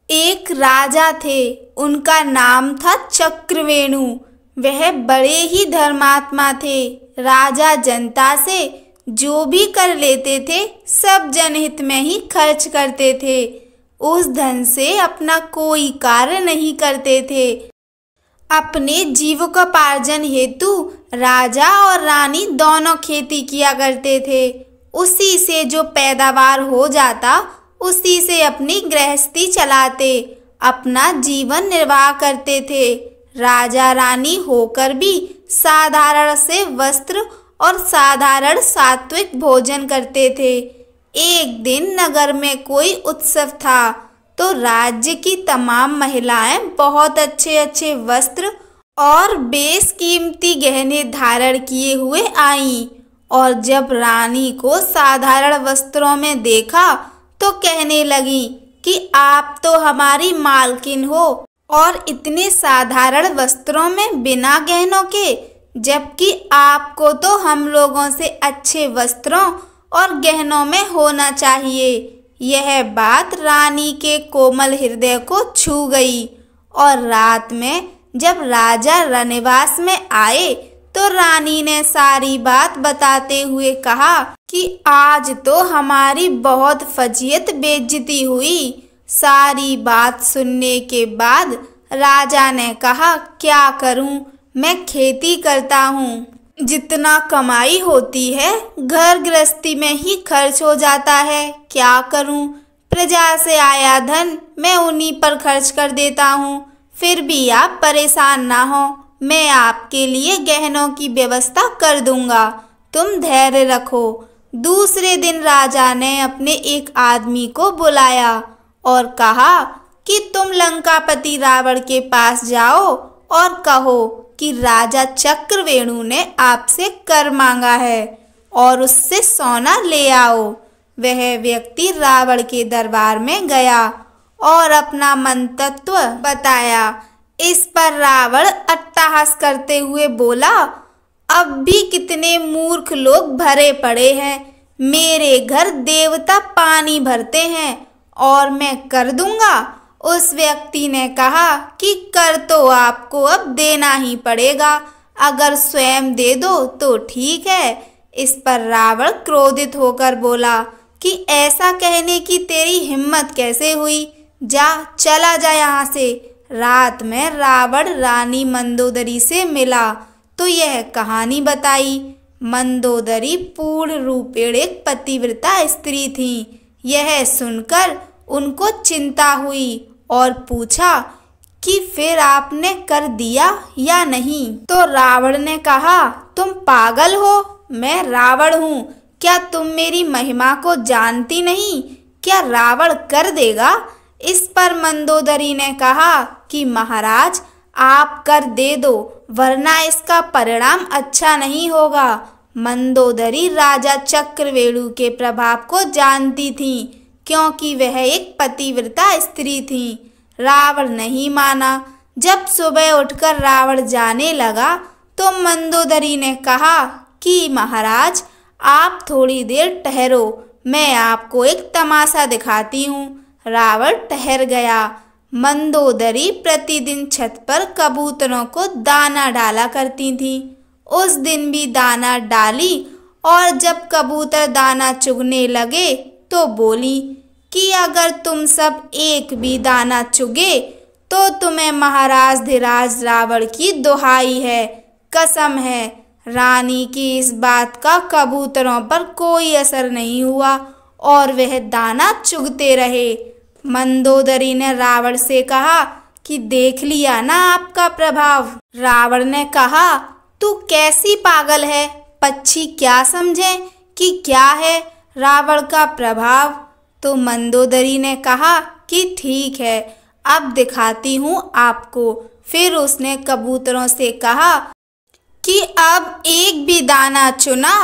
एक राजा थे, उनका नाम था चक्रवेणु। वह बड़े ही धर्मात्मा थे। राजा जनता से जो भी कर लेते थे सब जनहित में ही खर्च करते थे। उस धन से अपना कोई कार्य नहीं करते थे। अपने जीविकोपार्जन हेतु राजा और रानी दोनों खेती किया करते थे। उसी से जो पैदावार हो जाता उसी से अपनी गृहस्थी चलाते, अपना जीवन निर्वाह करते थे। राजा रानी होकर भी साधारण से वस्त्र और साधारण सात्विक भोजन करते थे। एक दिन नगर में कोई उत्सव था तो राज्य की तमाम महिलाएं बहुत अच्छे अच्छे वस्त्र और बेशकीमती गहने धारण किए हुए आईं, और जब रानी को साधारण वस्त्रों में देखा तो कहने लगी कि आप तो हमारी मालकिन हो और इतने साधारण वस्त्रों में बिना गहनों के, जबकि आपको तो हम लोगों से अच्छे वस्त्रों और गहनों में होना चाहिए। यह बात रानी के कोमल हृदय को छू गई, और रात में जब राजा रनिवास में आए तो रानी ने सारी बात बताते हुए कहा कि आज तो हमारी बहुत फजीयत बेइज्जती हुई। सारी बात सुनने के बाद राजा ने कहा, क्या करूं, मैं खेती करता हूँ। जितना कमाई होती है घर गृहस्थी में ही खर्च हो जाता है। क्या करूं, प्रजा से आया धन मैं उन्हीं पर खर्च कर देता हूँ। फिर भी आप परेशान ना हो, मैं आपके लिए गहनों की व्यवस्था कर दूंगा, तुम धैर्य रखो। दूसरे दिन राजा ने अपने एक आदमी को बुलाया और कहा कि तुम लंकापति रावण के पास जाओ और कहो कि राजा चक्रवेणु ने आपसे कर मांगा है और उससे सोना ले आओ। वह व्यक्ति रावण के दरबार में गया और अपना मंतव्य बताया। इस पर रावण अट्टहास करते हुए बोला, अब भी कितने मूर्ख लोग भरे पड़े हैं। मेरे घर देवता पानी भरते हैं और मैं कर दूंगा। उस व्यक्ति ने कहा कि कर तो आपको अब देना ही पड़ेगा, अगर स्वयं दे दो तो ठीक है। इस पर रावण क्रोधित होकर बोला कि ऐसा कहने की तेरी हिम्मत कैसे हुई, जा चला जा यहाँ से। रात में रावण रानी मंदोदरी से मिला तो यह कहानी बताई। मंदोदरी पूर्ण रूपेण एक पतिव्रता स्त्री थी। यह सुनकर उनको चिंता हुई और पूछा कि फिर आपने कर दिया या नहीं। तो रावण ने कहा, तुम पागल हो, मैं रावण हूँ, क्या तुम मेरी महिमा को जानती नहीं? क्या रावण कर देगा? इस पर मंदोदरी ने कहा कि महाराज आप कर दे दो, वरना इसका परिणाम अच्छा नहीं होगा। मंदोदरी राजा चक्रवेणु के प्रभाव को जानती थी, क्योंकि वह एक पतिव्रता स्त्री थी। रावण नहीं माना। जब सुबह उठकर रावण जाने लगा तो मंदोदरी ने कहा कि महाराज आप थोड़ी देर ठहरो, मैं आपको एक तमाशा दिखाती हूँ। रावण ठहर गया। मंदोदरी प्रतिदिन छत पर कबूतरों को दाना डाला करती थी। उस दिन भी दाना डाली और जब कबूतर दाना चुगने लगे तो बोली कि अगर तुम सब एक भी दाना चुगे तो तुम्हें महाराज धीराज रावण की दुहाई है, कसम है। रानी की इस बात का कबूतरों पर कोई असर नहीं हुआ और वह दाना चुगते रहे। मंदोदरी ने रावण से कहा कि देख लिया ना आपका प्रभाव। रावण ने कहा, तू कैसी पागल है, पक्षी क्या समझे कि क्या है रावण का प्रभाव। तो मंदोदरी ने कहा कि ठीक है, अब दिखाती हूँ आपको। फिर उसने कबूतरों से कहा कि अब एक भी दाना चुना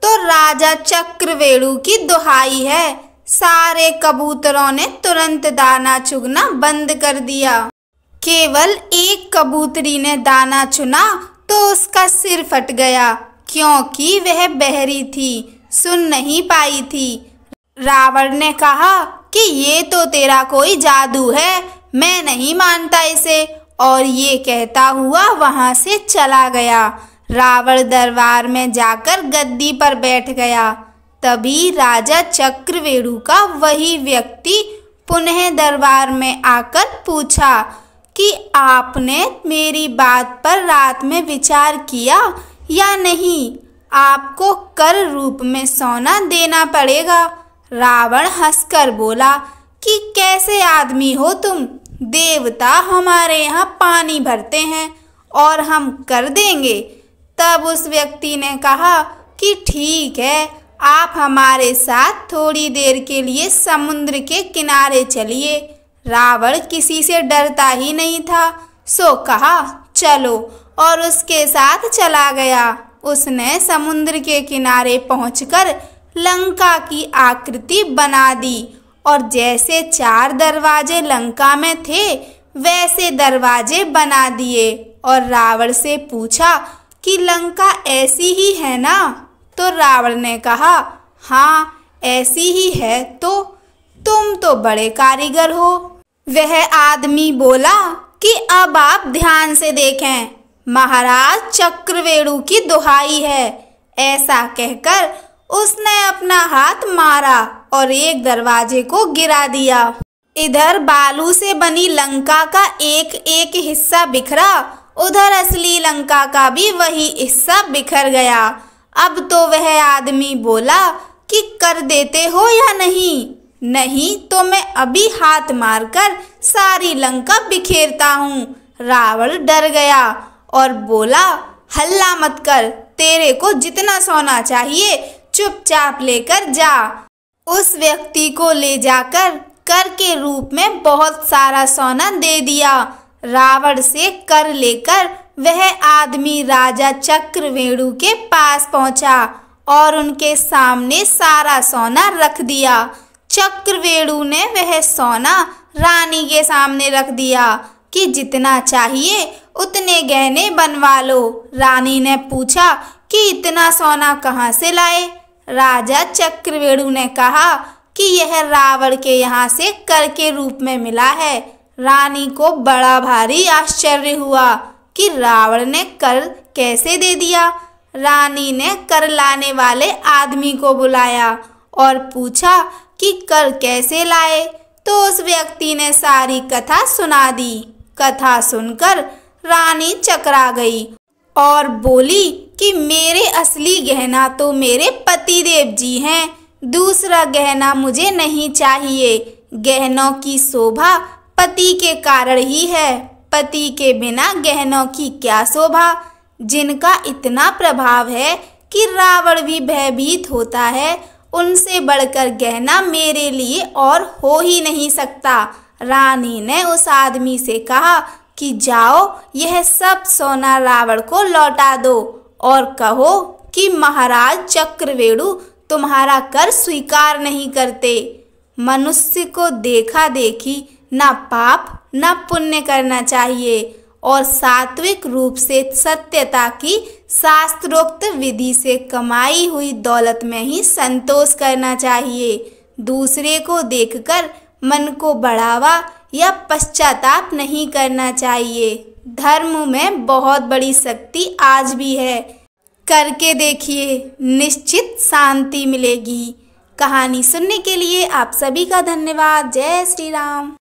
तो राजा चक्रवेणु की दुहाई है। सारे कबूतरों ने तुरंत दाना चुगना बंद कर दिया। केवल एक कबूतरी ने दाना चुना तो उसका सिर फट गया, क्योंकि वह बहरी थी, सुन नहीं पाई थी। रावण ने कहा कि ये तो तेरा कोई जादू है, मैं नहीं मानता इसे, और ये कहता हुआ वहां से चला गया। रावण दरबार में जाकर गद्दी पर बैठ गया। तभी राजा चक्रवेणु का वही व्यक्ति पुनः दरबार में आकर पूछा कि आपने मेरी बात पर रात में विचार किया या नहीं? आपको कर रूप में सोना देना पड़ेगा। रावण हंसकर बोला कि कैसे आदमी हो तुम? देवता हमारे यहाँ पानी भरते हैं और हम कर देंगे। तब उस व्यक्ति ने कहा कि ठीक है, आप हमारे साथ थोड़ी देर के लिए समुद्र के किनारे चलिए। रावण किसी से डरता ही नहीं था, सो कहा चलो, और उसके साथ चला गया। उसने समुद्र के किनारे पहुंचकर लंका की आकृति बना दी, और जैसे 4 दरवाजे लंका में थे वैसे दरवाजे बना दिए, और रावण से पूछा कि लंका ऐसी ही है ना? तो रावण ने कहा हाँ ऐसी ही है। तो तुम तो बड़े कारीगर हो। वह आदमी बोला कि अब आप ध्यान से देखें, महाराज चक्रवेणु की दुहाई है। ऐसा कहकर उसने अपना हाथ मारा और एक दरवाजे को गिरा दिया। इधर बालू से बनी लंका का एक एक हिस्सा बिखरा, उधर असली लंका का भी वही हिस्सा बिखर गया। अब तो वह आदमी बोला कि कर देते हो या नहीं? नहीं तो मैं अभी हाथ मारकर सारी लंका बिखेरता हूँ। रावण डर गया और बोला हल्ला मत कर, तेरे को जितना सोना चाहिए चुपचाप लेकर जा। उस व्यक्ति को ले जाकर कर के रूप में बहुत सारा सोना दे दिया। रावण से कर लेकर वह आदमी राजा चक्रवेणु के पास पहुंचा और उनके सामने सारा सोना रख दिया। चक्रवेणु ने वह सोना रानी के सामने रख दिया कि जितना चाहिए उतने गहने बनवा लो। रानी ने पूछा कि इतना सोना कहाँ से लाए? राजा चक्रवेणु ने कहा कि यह रावण के यहाँ से कर के रूप में मिला है। रानी को बड़ा भारी आश्चर्य हुआ कि रावण ने कर कैसे दे दिया। रानी ने कर लाने वाले आदमी को बुलाया और पूछा कि कर कैसे लाए। तो उस व्यक्ति ने सारी कथा सुना दी। कथा सुनकर रानी चकरा गई और बोली कि मेरे असली गहना तो मेरे पतिदेव जी हैं, दूसरा गहना मुझे नहीं चाहिए। गहनों की शोभा पति के कारण ही है, पति के बिना गहनों की क्या शोभा। जिनका इतना प्रभाव है कि रावण भी भयभीत होता है, उनसे बढ़कर गहना मेरे लिए और हो ही नहीं सकता। रानी ने उस आदमी से कहा कि जाओ यह सब सोना रावण को लौटा दो और कहो कि महाराज चक्रवेणु तुम्हारा कर स्वीकार नहीं करते। मनुष्य को देखा देखी ना पाप ना पुण्य करना चाहिए और सात्विक रूप से सत्यता की शास्त्रोक्त विधि से कमाई हुई दौलत में ही संतोष करना चाहिए। दूसरे को देखकर मन को बढ़ावा या पश्चाताप नहीं करना चाहिए। धर्म में बहुत बड़ी शक्ति आज भी है, करके देखिए, निश्चित शांति मिलेगी। कहानी सुनने के लिए आप सभी का धन्यवाद। जय श्री राम।